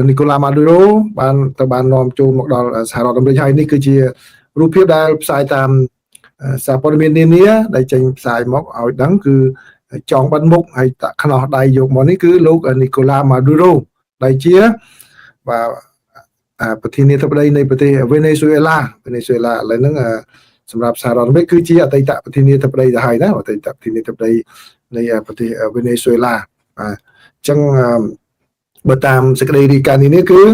Nicolas Maduro បានទៅបាននាំចូលមកដល់សហរដ្ឋអាមេរិកហើយនេះគឺជារូបភាពដែលផ្សាយតាមសារព័ត៌មាននានាដែលចេញផ្សាយមកឲ្យដឹងគឺចងបិទមុខហើយតាក់ខ្នោះដៃយកមកនេះគឺលោក Nicolas Maduro ដែលជាបាទប្រធានាធិបតីនៃប្រទេស Venezuela ឥឡូវហ្នឹងសម្រាប់សហរដ្ឋអាមេរិកគឺជាអតីតប្រធានាធិបតីទៅហើយណាអតីតប្រធានាធិបតីនៃប្រទេស Venezuela បាទអញ្ចឹងបើតាមសេចក្តីរាយការណ៍នេះគឺឥ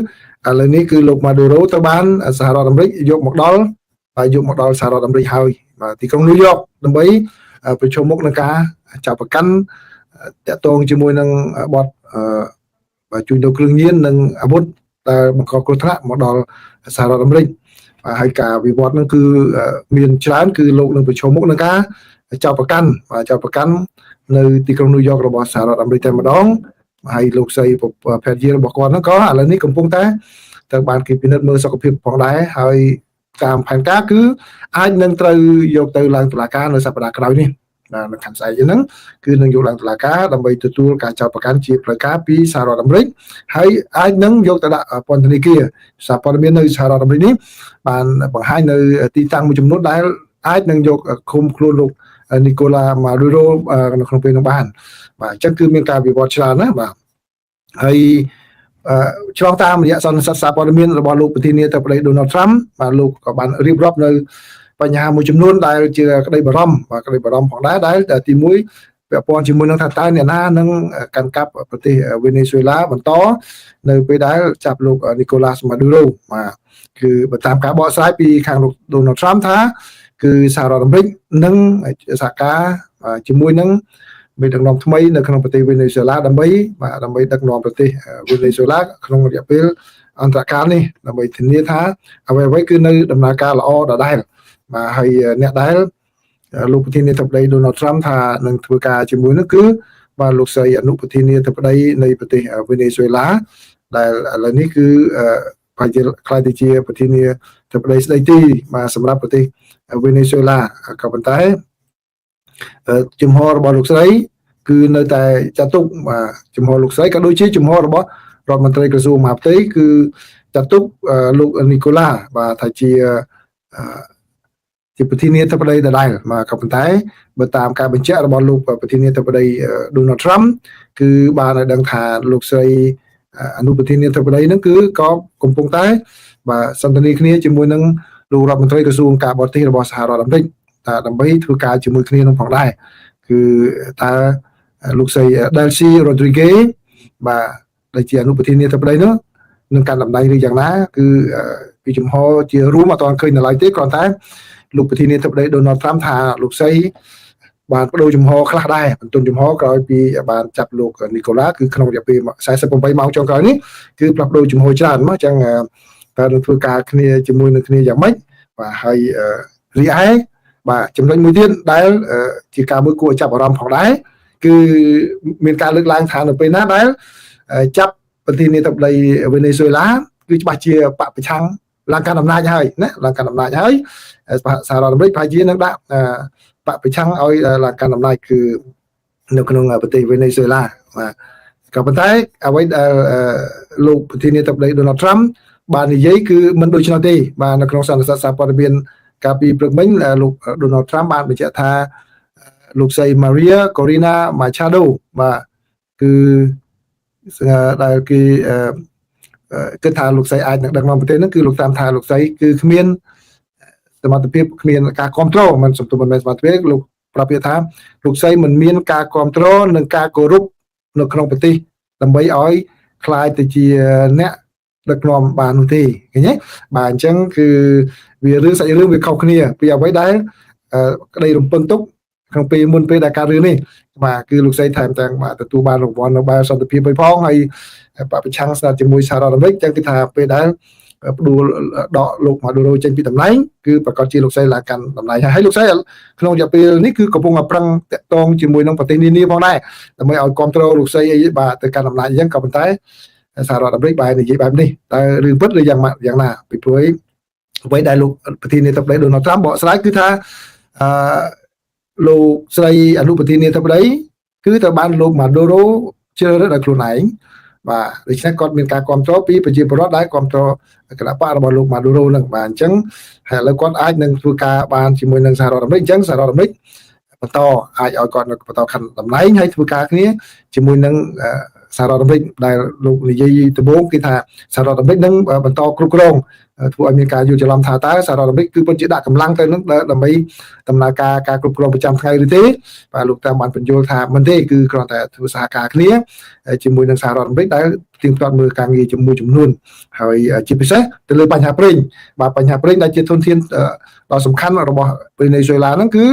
ឡូវនេះគឺលោក Maduro ទៅបានសហរដ្ឋអាមេរិកយកមកដល់សហរដ្ឋអាមេរិកហើយបាទទីក្រុងញូវយ៉កដើម្បីប្រជុំមុខនឹងការចាប់ប្រកាន់តាក់ទងជាមួយនឹងបទជួញដូរគ្រឿងញៀននិងអាវុធដែលបង្កគ្រោះថ្នាក់មកដល់សហរដ្ឋអាមេរិកហើយការវិវត្តហ្នឹងគឺមានច្រើនគឺលោកនឹងប្រជុំមុខនឹងការចាប់ប្រកាន់នៅទីក្រុងញូវយ៉ករបស់សហរដ្ឋអាមេរិកតែម្ដងហើយលោកស្រីភេទយារបស់គាត់ហ្នឹងក៏ឥឡូវនេះកំពុងតែត្រូវបានគេពិនិត្យមើលសុខភាពផងដែរហើយតាមផែនការគឺអាចនឹងត្រូវយកទៅឡើងតុលាការនៅសប្តាហ៍ក្រោយនេះនៅខាងស្អែកហ្នឹងគឺនឹងយកឡើងតុលាការដើម្បីទទួលការចោទប្រកាន់ជាផ្លូវការពីសហរដ្ឋអាមេរិកហើយអាចនឹងយកទៅដាក់ពន្ធនាគារសារព័ត៌មាននៅសហរដ្ឋអាមេរិកនេះបានបង្ហាញនៅទីតាំងមួយចំនួនដែលអាចនឹងយកឃុំខ្លួនលោក Nicolas Maduro នៅក្នុងពេលនោះបានបាទអញ្ចឹងគឺមានការវិវត្តច្រើនណាបាទហើយឆ្លងតាមរយៈសន្និសីទសារព័ត៌មានរបស់លោកប្រធានាធិបតី Donald Trump បាទលោកក៏បានរៀបរាប់នៅបញ្ហាមួយចំនួនដែលជាក្តីបារម្ភផងដែរដែលទី1ពាក់ព័ន្ធជាមួយនឹងថាតើអ្នកណានឹងកាន់កាប់ប្រទេស Venezuela បន្តនៅពេលដែលចាប់លោក Nicolas Maduro បាទគឺបើតាមការបកស្រាយពីខាងលោក Donald Trump ថាគឺសហរដ្ឋអាមេរិកនឹងសហការជាមួយនឹងមេដឹកនាំថ្មីនៅក្នុងប្រទេស Venezuela ដើម្បីដឹកនាំប្រទេស Venezuela ក្នុងរយៈពេលអន្តរកាលនេះដើម្បីធានាថាអ្វីៗគឺនៅដំណើរការល្អដដែលបាទហើយអ្នកដែលលោកប្រធានាធិបតី Donald Trump ថានឹងធ្វើការជាមួយនោះគឺបាទលោកស្រីអនុប្រធានាធិបតីនៃប្រទេស Venezuela ដែលឥឡូវនេះគឺខ្លាយទៅជាប្រធានាធិបតីស្ដីទីបាទសម្រាប់ប្រទេស Venezuela ក៏ប៉ុន្តែជំហររបស់លោកស្រីគឺនៅតែចាត់ទុកបាទជំហរលោកស្រីក៏ដូចជាជំហររបស់រដ្ឋមន្ត្រីក្រសួងមហាផ្ទៃគឺចាត់ទុកលោក Nicolas បាទថាជាប្រធានាធិបតីដដែលបាទក៏ប៉ុន្តែបើតាមការបញ្ជាក់របស់លោកប្រធានាធិបតី Donald Trump គឺបានឲ្យដឹងថាលោកស្រីអនុប្រធានាធិបតីហ្នឹងគឺក៏កំពុងតែបាទសន្ទនាគ្នាជាមួយនឹងលោករដ្ឋមន្ត្រីក្រសួងការបរទេសរបស់សហរដ្ឋអាមេរិកដើម្បីធ្វើការជាមួយគ្នានឹងផងដែរគឺតើលោកស្រី Delcy Rodriguez បាទដែលជាអនុប្រធានាធិបតីនោះនឹងកាន់តំណែងឬយ៉ាងណាគឺពីចំហជារួមអត់ទាន់ឃើញនៅឡើយទេគ្រាន់តែលោកប្រធានាធិបតី Donald Trump ថាលោកស្រីបានបដូរចំហខ្លះដែរបន្ទន់ចំហក្រោយពីបានចាប់លោក Nicolas គឺក្នុងរយៈពេល48ម៉ោងចុងក្រោយនេះគឺផ្លាស់ប្ដូរចំហច្រើនមកអញ្ចឹងតើនឹងធ្វើការគ្នាជាមួយនឹងគ្នាយ៉ាងម៉េចបាទហើយរីឯបាទចំណុចមួយទៀតដែលជាការមួយគួរឲ្យចាប់អារម្មណ៍ផងដែរគឺមានការលើកឡើងថានៅពេលណាដែលចាប់ប្រធានាធិបតី Venezuela គឺច្បាស់ជាបកប្រឆាំងឡើងកាន់អំណាចហើយណាឡើងកាន់អំណាចហើយសហរដ្ឋអាមេរិកប្រហែលជានឹងដាក់បកប្រឆាំងឲ្យឡើងកាន់អំណាចគឺនៅក្នុងប្រទេស Venezuela បាទក៏ប៉ុន្តែអ្វីដែលលោកប្រធានាធិបតី Donald Trump បាននិយាយគឺមិនដូច្នោះទេបាទនៅក្នុងសន្និសីទសារព័ត៌មានកាលពីព្រឹកមិញលោក Donald Trump បានបញ្ជាក់ថាលោកស្រី Maria Corina Machado បាទគឺដែលគេគិតថាលោកស្រីអាចនឹងដឹកនាំប្រទេសហ្នឹងគឺលោកតាមថាលោកស្រីគឺគ្មានសមត្ថភាពគ្មានការគ្រប់គ្រងមិនសំទុំមិនមែនសមត្ថភាពលោកប្រាប់ថាលោកស្រីមិនមានការគ្រប់គ្រងនិងការគោរពនៅក្នុងប្រទេសដើម្បីឲ្យខ្លាយទៅជាអ្នកដឹកនាំបាននោះទេឃើញទេបាទអញ្ចឹងគឺវារឿងសាច់រឿងវាខុសគ្នាពីអ្វីដែលក្តីរំពឹងទុកក្នុងពេលមុនពេលដែលការរឿងនេះបាទគឺលោកស្រីថែមទាំងបាទទទួលបានរង្វាន់នៅបែបសន្តិភាពទៅផងហើយបពប្រឆាំងស្និទ្ធជាមួយសហរដ្ឋអាមេរិកអញ្ចឹងគឺថាពេលដែលផ្ដួលដកលោក Maduro ចេញពីតំណែងគឺប្រកាសជាលោកស្រីឡើងកាន់តំណែងហើយលោកស្រីក្នុងរយៈពេលនេះគឺកំពុងតែប្រឹងតាក់ទងជាមួយនឹងប្រទេសនានាផងដែរដើម្បីឲ្យគ្រប់គ្រងលោកស្រីអីបាទទៅកាន់តំណែងអញ្ចឹងក៏ប៉ុន្តែសហរដ្ឋអាមេរិកបែរនិយាយបែបនេះតើរឿងពិតឬយ៉ាងណាពីព្រោះអ្វីដែលលោកប្រធានាធិបតី Donald Trump បកស្រាយគឺថាលោកស្រីអនុប្រធានាធិបតីគឺត្រូវបានលោក Maduro ជ្រើសរើសដោយខ្លួនឯង បាទដូច្នេះគាត់មានការគ្រប់គ្រងពីប្រជាពលរដ្ឋដែរគ្រប់គ្រងគណៈបករបស់លោកម៉ាឌូរ៉ូនឹងបាទអញ្ចឹងហើយឥឡូវគាត់អាចនឹងធ្វើការបានជាមួយនឹងសហរដ្ឋអាមេរិកអញ្ចឹងសហរដ្ឋអាមេរិកបន្តអាចឲ្យគាត់បន្តខណ្ឌតំណែងហើយធ្វើការគ្នាជាមួយនឹងសហរដ្ឋអាមេរិកដែលលោកនិយាយដំបូងគឺថាសហរដ្ឋអាមេរិកនឹងបន្តគ្រប់គ្រងធ្វើឲ្យមានការយល់ច្រឡំថាតើសហរដ្ឋអាមេរិកគឺពិតជាដាក់កម្លាំងទៅនឹងដើម្បីដំណើរការគ្រប់គ្រងប្រចាំថ្ងៃឬទេបាទលោកតាមបានបញ្យល់ថាមិនទេគឺគ្រាន់តែធ្វើសហការគ្នាជាមួយនឹងសហរដ្ឋអាមេរិកដែលទៀងទាត់មើលការងារជាមួយចំនួនហើយជាពិសេសទៅលើបញ្ហាប្រេងបាទបញ្ហាប្រេងដែលជាធនធានដ៏សំខាន់របស់វេណេស៊ុយឡាហ្នឹងគឺ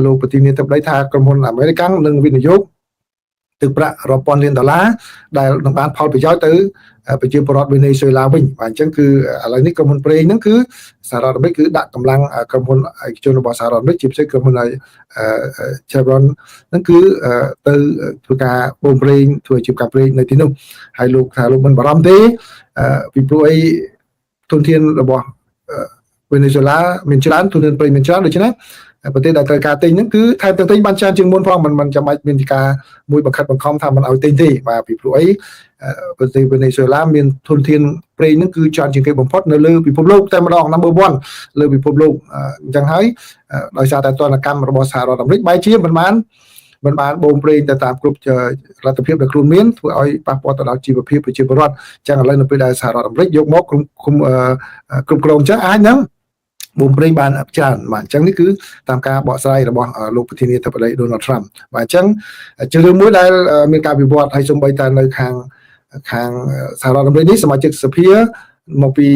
លោកប្រធានាធិបតីថាក្រុមហ៊ុនអាមេរិកនឹងវិនិយោគទឹកប្រាក់រាប់ពាន់លានដុល្លារដែលនឹងបានផលប្រយោជន៍ទៅប្រជាពលរដ្ឋវេណេស៊ុយឡាវិញបាទអញ្ចឹងគឺឥឡូវនេះក្រុមហ៊ុនប្រេងហ្នឹងគឺសហរដ្ឋអាមេរិកគឺដាក់កម្លាំងក្រុមហ៊ុនឯកជនរបស់សហរដ្ឋអាមេរិកជាពិសេសក្រុមហ៊ុនChevron ហ្នឹងគឺទៅធ្វើការបូមប្រេងធ្វើអាជីវកម្មប្រេងនៅទីនោះហើយលោកថាលោកមិនបារម្ភទេពីព្រោះអីធនធានរបស់វេណេស៊ុយឡាមានច្រើនធនធានប្រេងមានច្រើនដូច្នេះប្រទេសដែលត្រូវការទិញហ្នឹងគឺថែមទាំងទិញបានច្រើនជាងមុនផងមិនចាំបាច់មានការមួយបង្ខិតបង្ខំថាមិនឲ្យទិញទេបាទពីព្រោះអីប្រទេសវេណេស៊ុយឡាមានធនធានប្រេងហ្នឹងគឺច្រើនជាងគេបំផុតនៅលើពិភពលោកតែម្ដង number 1លើពិភពលោកអញ្ចឹងហើយដោយសារតែទណ្ឌកម្មរបស់សហរដ្ឋអាមេរិកបែរជាមិនបានបូមប្រេងទៅតាមគ្រប់លទ្ធភាពដែលខ្លួនមានធ្វើឲ្យប៉ះពាល់ទៅដល់ជីវភាពប្រជាពលរដ្ឋអញ្ចឹងឥឡូវនៅពេលដែលសហរដ្ឋអាមេរិកយកមកគ្រប់គ្រងអញ្ចឹងអាចនឹងបូមប្រេងបានច្រើនបាទអញ្ចឹងនេះគឺតាមការបកស្រាយរបស់លោកប្រធានាធិបតី Donald Trump បាទអញ្ចឹងជារឿងមួយដែលមានការវិវត្តហើយសូម្បីតែនៅខាងសហរដ្ឋអាមេរិកនេះសមាជិកសភាមកពី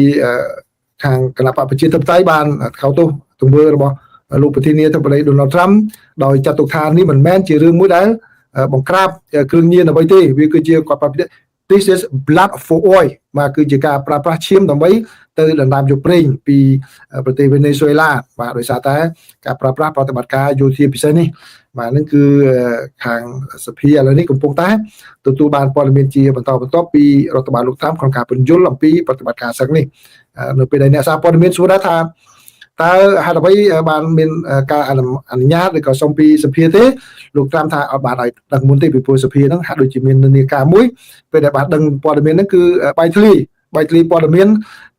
ខាងគណៈបកប្រជាធិបតេយ្យបានខៅទោសទង្វើរបស់លោកប្រធានាធិបតី Donald Trump ដោយចាត់ទុកថានេះមិនមែនជារឿងមួយដែលបង្ក្រាបគ្រឿងញៀនអ្វីទេវាគឺជាគាត់ប្រាប់ This is blood for oil បាទគឺជាការប្រើប្រាស់ឈាមដើម្បីទៅដណ្ដើមយកប្រេងពីប្រទេសវេណេស៊ុយឡាបាទដោយសារតែការប្រើប្រាស់ប្រតិបត្តិការយោធាពិសេសនេះបាទនឹងគឺខាងសភាឥឡូវនេះកំពុងតែទទួលបានព័ត៌មានជាបន្តបន្ទាប់ពីរដ្ឋបាលលោកត្រាំក្នុងការពន្យល់អំពីប្រតិបត្តិការសឹកនេះនៅពេលដែលអ្នកសារព័ត៌មានសួរថាតើហេតុអ្វីបានមានការអនុញ្ញាតឬក៏សុំពីសភាទេលោកត្រាំថាអត់បានឲ្យដឹងមុនទេពីព្រោះសភាហ្នឹងហាក់ដូចជាមាននានាការមួយពេលដែលបានដឹងព័ត៌មានហ្នឹងគឺបាយធ្លីព័ត៌មាន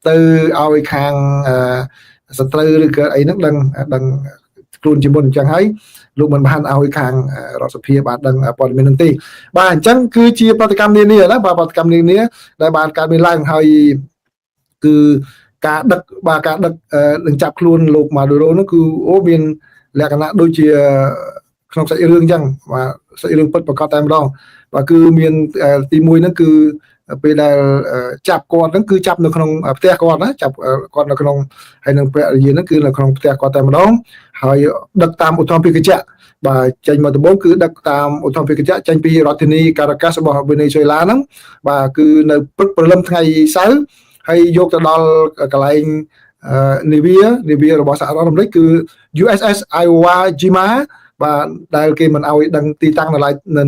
ទៅឲ្យខាងសត្រូវឬក៏អីហ្នឹងដឹងខ្លួនជាមុនអញ្ចឹងហើយលោកមិនបានឲ្យខាងរដ្ឋសភាបានដឹងព័ត៌មានហ្នឹងទេបាទអញ្ចឹងគឺជាប្រតិកម្មនានាណាបាទប្រតិកម្មនានាដែលបានកើតមានឡើងហើយគឺការដឹកនឹងចាប់ខ្លួនលោកម៉ាឌូរ៉ូនោះគឺមានលក្ខណៈដូចជាក្នុងសាច់រឿងអញ្ចឹងបាទសាច់រឿងពិតប្រកបតែម្ដងបាទគឺមានទី1ហ្នឹងគឺពេលដែលចាប់គាត់ហ្នឹងគឺចាប់នៅក្នុងផ្ទះគាត់ណាចាប់គាត់នៅក្នុងហើយនឹងភរិយាហ្នឹងគឺនៅក្នុងផ្ទះគាត់តែម្ដងហើយដឹកតាមឧទ្ធម្ភាគចក្របាទចេញមកដំបូងគឺដឹកតាមឧទ្ធម្ភាគចក្រចេញពីរដ្ឋធានីការ៉ាកាសរបស់វេណេស៊ុយឡាហ្នឹងបាទគឺនៅព្រឹកព្រលឹមថ្ងៃសៅរ៍ហើយយកទៅដល់កន្លែងនាវារបស់សហរដ្ឋអាមេរិកគឺ USS Iowa Jima បាទដែលគេមិនឲ្យដឹងទីតាំង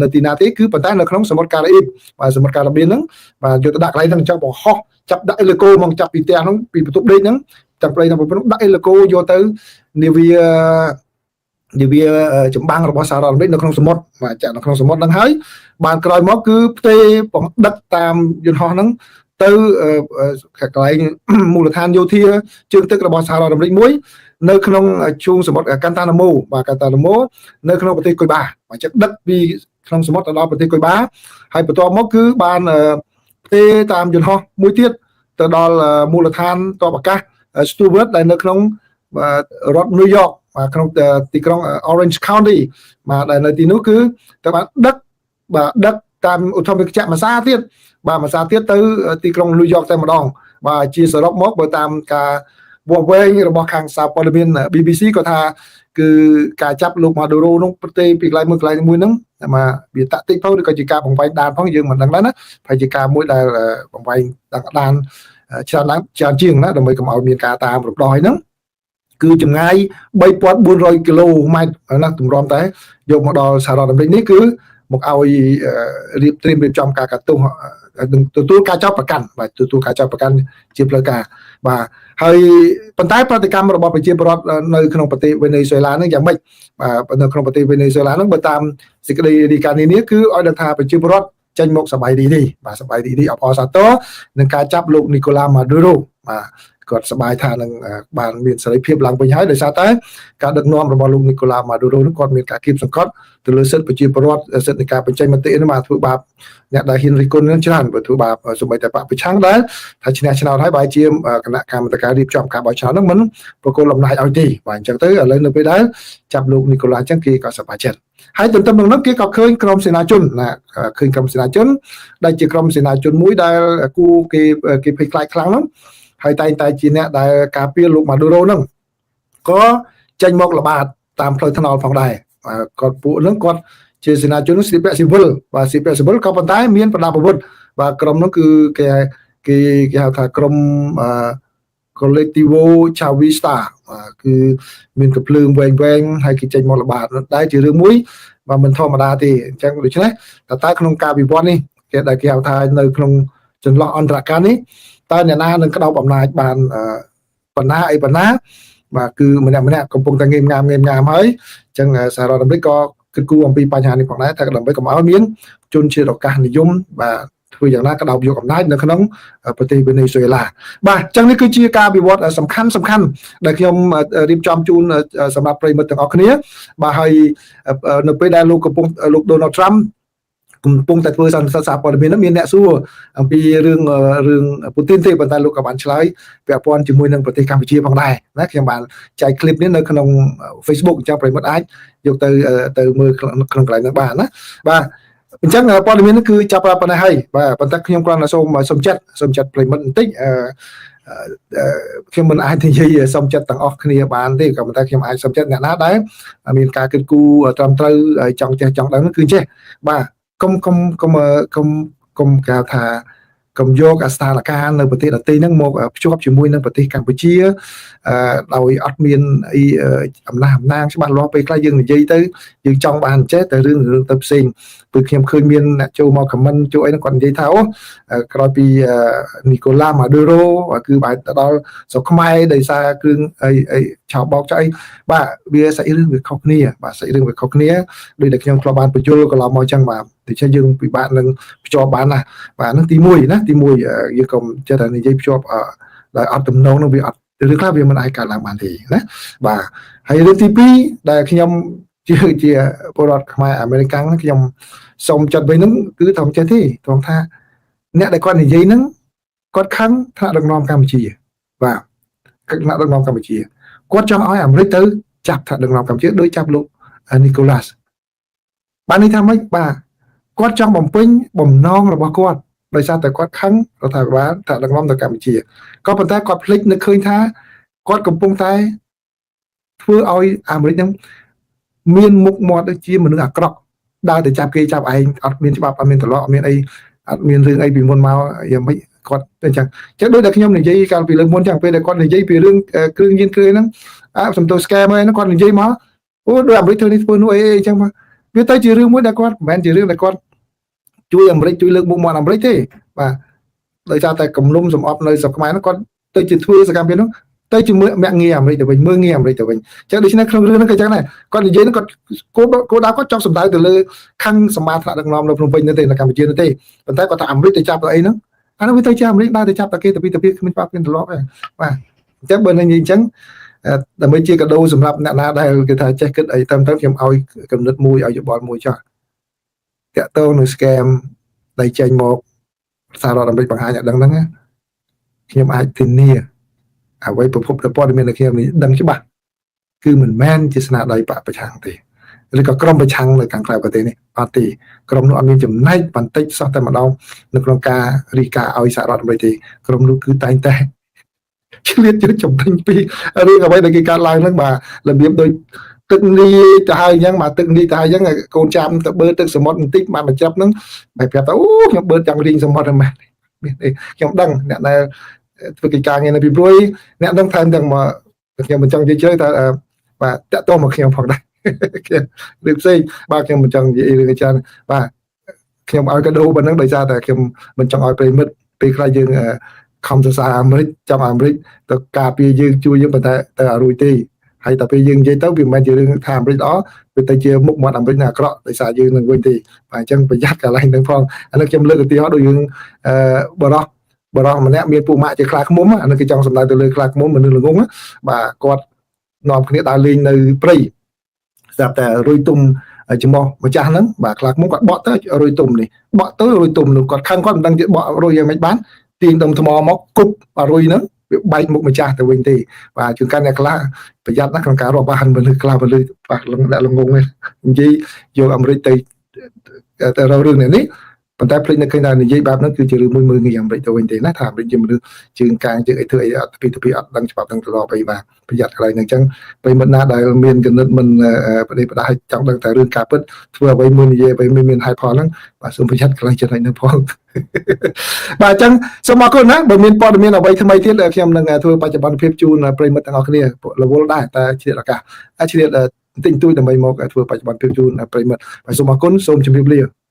នៅទីណាទេគឺប៉ុន្តែនៅក្នុងសមុទ្រការ៉ាអ៊ីបបាទសមុទ្រការ៉ាបៀនហ្នឹងបាទយកទៅដាក់កន្លែងហ្នឹងចង់បង្ហោះចាប់ដាក់អេលីកូមកចាប់ពីផ្ទះហ្នឹងពីបន្ទប់ដេកហ្នឹងទាំងព្រៃទាំងព្រំដាក់អេលីកូយកទៅនាវាចម្បាំងរបស់សហរដ្ឋអាមេរិកនៅក្នុងសមុទ្របាទចាក់នៅក្នុងសមុទ្រហ្នឹងហើយបានក្រោយមកគឺផ្ទេរបង្ដឹកតាមយន្តហោះហ្នឹងទៅកន្លែងមូលដ្ឋានយោធាជើងទឹករបស់សហរដ្ឋអាមេរិកមួយនៅក្នុងជួរសមុទ្រកាន់តាណាម៉ូបាទកាន់តាណាម៉ូនៅក្នុងប្រទេសកុយបាបាទចឹងដឹកពីក្នុងសមុទ្រទៅដល់ប្រទេសកុយបាហើយបន្ទាប់មកគឺបានផ្ទេរតាមយន្តហោះមួយទៀតទៅដល់មូលដ្ឋានទ័ពអាកាស Stewart ដែលនៅក្នុងរដ្ឋ New York បាទក្នុងទីក្រុង Orange County បាទដែលនៅទីនោះគឺទៅបានដឹកតាមឧទ្ធម្ភាគចក្រមួយសារទៀតបាទមួយសារទៀតទៅទីក្រុង New York តែម្ដងបាទជាសរុបមកបើតាមការវាស់វែងរបស់ខាងសារព័ត៌មាន BBC ក៏ថាគឺការចាប់លោកម៉ាឌូរ៉ូនោះប្រទេសពីកន្លែងមួយហ្នឹងមកវាតាក់ទិចផងឬក៏ជាការបង្វែងដានផងយើងមិនដឹងដែរណាហើយជាការមួយដែលបង្វែងដានច្រើនជាងណាដើម្បីកុំឲ្យមានការតាមរំដោះហ្នឹងគឺចម្ងាយ 3400 គីឡូម៉ែត្រណាទម្រាំតែយកមកដល់សហរដ្ឋអាមេរិកនេះគឺមកឲ្យត្រៀមរៀបចំការកាត់ទោសទទួលការចោទប្រកាន់បាទទទួលការចោទប្រកាន់ជាផ្លូវការបាទហើយប៉ុន្តែប្រតិកម្មរបស់ប្រជាពលរដ្ឋនៅក្នុងប្រទេសវេណេស៊ុយឡានឹងយ៉ាងម៉េចបាទនៅក្នុងប្រទេសវេណេស៊ុយឡានឹងបើតាមសេចក្តីរាយការណ៍នានាគឺឲ្យដឹងថាប្រជាពលរដ្ឋ ចេញមកសบายดีបាទសบายดีអបអរសាទរនឹងការចាប់លោកនីកូឡាម៉ាឌូរ៉ូបាទគាត់សប្បាយថានឹងបានមានសេរីភាពឡើងវិញហើយដោយសារតែការដឹកនាំរបស់លោកនីកូឡាម៉ាឌូរ៉ូនោះគាត់មានការគៀបសង្កត់ទៅលើសិទ្ធិប្រជាពលរដ្ឋសិទ្ធិនៃការបញ្ចេញមតិនេះបានធ្វើបាបអ្នកដែលហ៊ានរិះគន់នឹងច្រើនបើធ្វើបាបសូម្បីតែបពប្រឆាំងដែរថាឈ្នះឆ្នោតហើយបើជាគណៈកម្មការរៀបចំការបោះឆ្នោតហ្នឹងមិនប្រគល់អំណាចឲ្យទេបាទអញ្ចឹងទៅឥឡូវនៅពេលដែលចាប់លោកនីកូឡាអញ្ចឹងគេក៏សប្បាយចិត្តហើយទន្ទឹមនឹងនោះគេក៏ឃើញក្រុមសេនាជនណាឃើញក្រុមសេនាជនដែលជាក្រុមសេនាជនមួយដែលគូគេភ័យខ្លាចខ្លាំងហ្នឹងហើយតែងតែជាអ្នកដែលការពារលោកម៉ាឌូរ៉ូហ្នឹងក៏ចេញមកល្បាតតាមផ្លូវថ្នល់ផងដែរគាត់ពួកហ្នឹងគាត់ជាសេនាជនស្លៀកពាក់ស៊ីវិលបាទស្លៀកពាក់ស៊ីវិលក៏ប៉ុន្តែមានប្រដាប់អាវុធបាទក្រុមហ្នឹងគឺគេហៅថាក្រុមColectivo Chavista គឺមានកំភ្លើងវែងហើយគេចេញមកល្បាតដែរជារឿងមួយបាទមិនធម្មតាទេអញ្ចឹងដូច្នេះតែក្នុងការវិវត្តនេះគេដែលគេហៅថានៅក្នុងចន្លោះអន្តរកាលនេះតើអ្នកណានឹងក្តោបអំណាចបានបណ្ណាបាទគឺម្នាក់កំពុងតែងេមងាមហើយអញ្ចឹងសហរដ្ឋអាមេរិកក៏គិតគូរអំពីបញ្ហានេះផងដែរតែដើម្បីកុំឲ្យមានជនជាតិឱកាសនិយមបាទធ្វើយ៉ាងណាក្តោបយកអំណាចនៅក្នុងប្រទេសវេណេស៊ុយអេឡាបាទអញ្ចឹងនេះគឺជាការវិវត្តសំខាន់ដែលខ្ញុំរៀបចំជូនសម្រាប់ប្រិយមិត្តទាំងអស់គ្នាបាទហើយនៅពេលដែលលោក Donald Trump កំពុងតែធ្វើសារព័ត៌មានមានអ្នកសួរអំពីរឿងពូទីនទេប៉ុន្តែលោកក៏បានឆ្លើយពាក់ព័ន្ធជាមួយនឹងប្រទេសកម្ពុជាផងដែរណាខ្ញុំបានចែកឃ្លីបនេះនៅក្នុង Facebook អញ្ចឹងប្រិយមិត្តអាចយកទៅមើលក្នុងកន្លែងនោះបានណាបាទអញ្ចឹងព័ត៌មាននេះគឺចាប់ប៉ុណ្ណេះហើយបាទប៉ុន្តែខ្ញុំគ្រាន់តែសូមចិត្តប្រិយមិត្តបន្តិចខ្ញុំមិនអាចនិយាយសុំចិត្តទាំងអស់គ្នាបានទេក៏ប៉ុន្តែខ្ញុំអាចសុំចិត្តអ្នកណាដែលមានការគិតគូរត្រឹមត្រូវចង់ចេះចង់ដឹងគឺចេះបាទកុំគេថាកុំយកស្ថានភាពនៅប្រទេសដទៃហ្នឹងមកភ្ជាប់ជាមួយនឹងប្រទេសកម្ពុជាដោយអត់មានអីអំណាងច្បាស់លាស់ពេលខ្លះយើងនិយាយទៅយើងចង់បានចេះតែរឿងទៅផ្សេងព្រោះខ្ញុំឃើញមានអ្នកចូលមកខមមិនចូលអីហ្នឹងគាត់និយាយថាអូក្រោយពីនីកូឡាម៉ាឌូរ៉ូគឺបែរទៅដល់ស្រុកខ្មែរដោយសារគ្រឿងអីឆោបបោកចុះអីបាទវាសាច់រឿងវាខុសគ្នាបាទសាច់រឿងវាខុសគ្នាដោយតែខ្ញុំធ្លាប់បានបញ្យល់កន្លងមកអញ្ចឹងបាទដូច្នេះយើងពិបាកនឹងភ្ជាប់បានណាបាទហ្នឹងទី1យើងកុំចេះតែនិយាយភ្ជាប់ដោយអត់ទំនងនឹងវាអត់ឬខ្លះវាមិនអាចកើតឡើងបានទេណាបាទហើយរឿងទី2ដែលខ្ញុំជាពលរដ្ឋខ្មែរអាមេរិកខ្ញុំសូមចាត់វិញហ្នឹងគឺត្រង់ចេះទេត្រង់ថាអ្នកដែលគាត់និយាយហ្នឹងគាត់ខឹងថ្នាក់ដឹកនាំកម្ពុជាបាទថ្នាក់ដឹកនាំកម្ពុជាគាត់ចង់ឲ្យអាមេរិកទៅចាប់ថ្នាក់ដឹកនាំកម្ពុជាដោយចាប់លោកនីកូឡាសបាននេះថាម៉េចបាទគាត់ចង់បំពេញបំណងរបស់គាត់ដោយសារតែគាត់ខឹងរដ្ឋាភិបាលថ្នាក់ដឹកនាំទៅកម្ពុជាក៏ប៉ុន្តែគាត់ភ្លេចនឹកឃើញថាគាត់កំពុងតែធ្វើឲ្យអាមេរិកហ្នឹងមានមុខមាត់ដូចជាមនុស្សអាក្រក់ដើរទៅចាប់គេចាប់ឯងអត់មានច្បាប់អត់មានទម្លាប់អត់មានអីអត់មានរឿងអីពីមុនមកយ៉ាងម៉េចគាត់អញ្ចឹងដូចតែខ្ញុំនិយាយកាលពីលើកមុនចឹងពេលដែលគាត់និយាយពីរឿងគ្រឿងញៀនគ្រឿងហ្នឹងសំទោស scam ហ្នឹងគាត់និយាយមកអូដូចអាមេរិកធ្វើនេះធ្វើនោះអីអញ្ចឹងមកវាទៅជារឿងមួយដែលគាត់មិនមែនជារឿងដែលគាត់ជួយអាមេរិកជួយលើកមុខមាត់អាមេរិកទេបាទដោយសារតែកំលុំសំអប់នៅស្រុកខ្មែរហ្នឹងគាត់ទៅជាធ្វើសកម្មភាពហ្នឹងទៅជាមួយមាក់ងាយអាមេរិកទៅវិញមើងងាយអាមេរិកទៅវិញអញ្ចឹងដូច្នេះក្នុងរឿងហ្នឹងក៏អញ្ចឹងដែរគាត់និយាយហ្នឹងគាត់គោលដៅគាត់ចង់សម្ដៅទៅលើខੰងសមាធិដឹកនាំនៅភ្នំពេញទេនៅកម្ពុជាទេប៉ុន្តែគាត់ថាអាមេរិកទៅចាប់ទៅអីហ្នឹងអានោះវាទៅជាអាមេរិកដើរទៅចាប់តាគេទៅពីគ្មានច្បាប់គ្មានទម្លាប់ទេបាទអញ្ចឹងបើនិយាយអញ្ចឹងដើម្បីជាកាដូសម្រាប់អ្នកណាដែលគេថាចេះគិតអីតាមទៅខ្ញុំឲ្យកំណត់មួយឲ្យយោបល់មួយចោះតាក់ទងនឹង scam ដែលចេញមកសាររដ្ឋអាមេរិកបង្ហាញឲ្យដឹងហ្នឹងខ្ញុំអាចធានាអ្វីប្រភពព័ត៌មានដែលខ្ញុំដឹងច្បាស់គឺមិនមែនជាស្នាដៃបកប្រឆាំងទេឬក៏ក្រុមប្រឆាំងនៅខាងក្រៅប្រទេសនេះអត់ទេក្រុមនោះអត់មានចំណែកបន្តិចសោះតែម្ដងនៅក្នុងការរីកាឲ្យសហរដ្ឋអាមេរិកទេក្រុមនោះគឺតែងតែឆ្លៀតយកចំណេញពីរឿងអ្វីដែលគេកាត់ឡើងហ្នឹងបាទរបៀបដូចទឹកនីទៅហើយអញ្ចឹងមកទឹកនីទៅហើយអញ្ចឹងកូនចាំទៅបឺទឹកសមុទ្របន្តិចបានបញ្ចប់ហ្នឹងបែបប្រាប់ថាអូខ្ញុំបឺចង់រីងសមុទ្រហ្នឹងមែនខ្ញុំដឹងអ្នកដែលធ្វើកិច្ចការងារនៅពីព្រួយអ្នកដឹងថែមទាំងមកខ្ញុំមិនចង់និយាយជ្រៅតែបាទតាក់ទងមកខ្ញុំផងដែររឿងផ្សេងបាទខ្ញុំមិនចង់និយាយរឿងច្រើនបាទខ្ញុំឲ្យកាដូប៉ុណ្ណឹងដោយសារតែខ្ញុំមិនចង់ឲ្យប្រិមិត្តពេលខ្លះយើងខំសរសើរអាមេរិកចង់អាមេរិកទៅការពារយើងជួយយើងប៉ុន្តែទៅអរួយទេ ហើយតែពេលយើងនិយាយទៅវាមិនមែនជារឿងថាអាមេរិកល្អវាទៅជាមុខមាត់អាមេរិកណាអាក្រក់ដោយសារយើងនឹងវិញទេបាទអញ្ចឹងប្រយ័ត្នកន្លែងហ្នឹងផងអានេះខ្ញុំលើកឧទាហរណ៍ដូចយើងបរោះម្នាក់មានពូម៉ាក់ជាខ្លាឃ្មុំអានេះគេចង់សម្ដៅទៅលើខ្លាឃ្មុំមនុស្សល្ងងបាទគាត់នាំគ្នាដើរលេងនៅព្រៃស្រាប់តែរុយទុំចំោះម្ចាស់ហ្នឹងបាទខ្លាឃ្មុំគាត់បកទៅរុយទុំនេះបកទៅរុយទុំនោះគាត់ខឹងគាត់មិនដឹងជាបករុយយ៉ាងម៉េចបានទាញដុំថ្មមកគប់រុយហ្នឹងវាបែកមុខម្ចាស់ទៅវិញទេបាទជួនកាលអ្នកខ្លះប្រយ័ត្នណាស់ក្នុងការរាប់អានមនុស្សខ្លះមនុស្សបាទអ្នកល្ងងនេះនិយាយយកអាមេរិកទៅរករឿងនេះប៉ុន្តែភ្លេចនឹកឃើញថានិយាយបែបហ្នឹងគឺជារឿងមួយមើលងាយអាមេរិកទៅវិញទេណាថាអាមេរិកជាមនុស្សជើងកាងជើងអីធ្វើអីអត់ពីអត់ដឹងច្បាប់ដឹងទម្លាប់អីបាទប្រយ័ត្នកន្លែងហ្នឹងអញ្ចឹងពេលមិនណាដែលមានកណិតមិនប្រទេសផ្ដាស់ចង់ដឹងតែរឿងការពិតធ្វើអ្វីមួយនិយាយអ្វីមិនមានហេតុផលហ្នឹងបាទសូមប្រយ័ត្នកន្លែងចំណុចហ្នឹងផងបាទអញ្ចឹងសូមអរគុណណាបើមានព័ត៌មានអ្វីថ្មីទៀតខ្ញុំនឹងធ្វើបច្ចុប្បន្នភាពជូនប្រិយមិត្តទាំងអស់គ្នារវល់ដែរតែឆ្លៀតឱកាសឆ្លៀតតិចតួចដើម្បីមកធ្វើបច្ចុប្បន្នភាពជូនប្រិយមិត្តបាទសូមអរគុណសូមជម្រាបលា